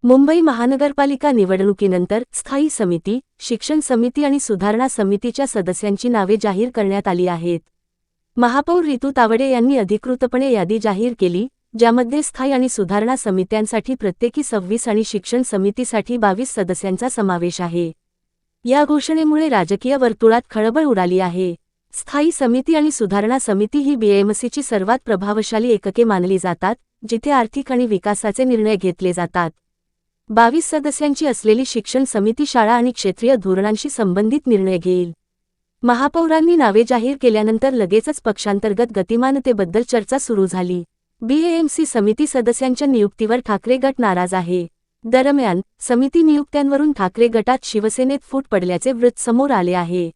मुंबई महानगरपालिका निवडणुकीनंतर स्थायी समिती, शिक्षण समिती आणि सुधारणा समितीच्या सदस्यांची नावे जाहीर करण्यात आली आहेत. महापौर रितू तावडे यांनी अधिकृतपणे यादी जाहीर केली, ज्यामध्ये स्थायी आणि सुधारणा समित्यांसाठी प्रत्येकी 26 आणि शिक्षण समितीसाठी 22 सदस्यांचा समावेश आहे. या घोषणेमुळे राजकीय वर्तुळात खळबळ उडाली आहे. स्थायी समिती आणि सुधारणा समिती ही बीएमसीची सर्वात प्रभावशाली एकके मानली जातात, जिथे आर्थिक आणि विकासाचे निर्णय घेतले जातात. 22 सदस्यांची असलेली शिक्षण समिती शाळा आणि क्षेत्रीय धोरणांशी संबंधित निर्णय घेईल. महापौरांनी नावे जाहीर केल्यानंतर लगेचच पक्षांतर्गत गतिमानतेबद्दल चर्चा सुरू झाली. बीएमसी समिती सदस्यांच्या नियुक्तीवर ठाकरे गट नाराज आहे. दरम्यान, समिती नियुक्त्यांवरून ठाकरे गटात शिवसेनेत फूट पडल्याचे वृत्त समोर आले आहे.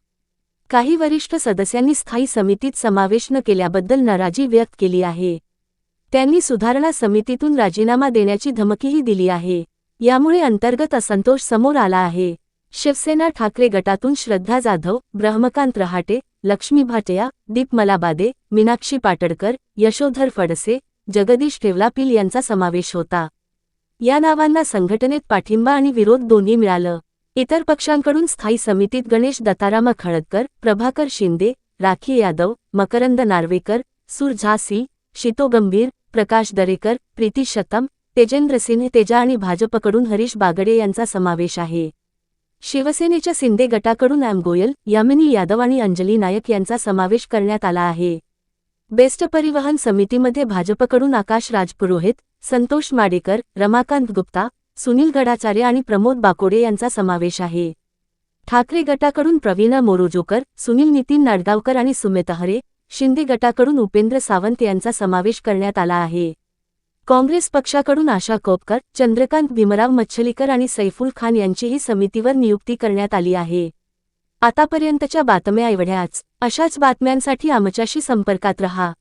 काही वरिष्ठ सदस्यांनी स्थायी समितीत समावेश न केल्याबद्दल नाराजी व्यक्त केली आहे. त्यांनी सुधारणा समितीतून राजीनामा देण्याची धमकीही दिली आहे. यामुळे अंतर्गत असंतोष समोर आला आहे. शिवसेना ठाकरे गटातून श्रद्धा जाधव, ब्रह्मकांत रहाटे, लक्ष्मी भाटिया, दीप मलाबादे, मीनाक्षी पाटडकर, यशोधर फडसे, जगदीश ठेवलापील यांचा समावेश होता. या नावांना संघटनेत पाठिंबा आणि विरोध दोन्ही मिळालं. इतर पक्षांकडून स्थायी समितीत गणेश दत्ताराम खळदकर, प्रभाकर शिंदे, राखी यादव, मकरंद नार्वेकर, सुर झासी, शितो गंभीर, प्रकाश दरेकर, प्रीती शतम, तेजेंद्र सिंह तेजा आणि भाजपकडून हरीश बागडे यांचा समावेश आहे. शिवसेनेच्या शिंदे गटाकडून एम गोयल, यामिनी यादव आणि अंजली नायक यांचा समावेश करण्यात आला आहे. बेस्ट परिवहन समितीमध्ये भाजपकडून आकाश राजपुरोहित, संतोष माडेकर, रमाकांत गुप्ता, सुनील गडाचार्य आणि प्रमोद बाकोडे यांचा समावेश आहे. ठाकरे गटाकडून प्रवीण मोरोजोकर, सुनील नितीन नाडगावकर आणि सुमित हरे, शिंदे गटाकडून उपेंद्र सावंत यांचा समावेश करण्यात आला आहे. काँग्रेस पक्षाकडून आशा कोपकर, चंद्रकांत भीमराव मच्छलीकर आणि सैफुल खान यांचीही समितीवर नियुक्ती करण्यात आली आहे. आतापर्यंतच्या बातम्या एवढ्याच. अशाच बातम्यांसाठी आमच्याशी संपर्कात रहा.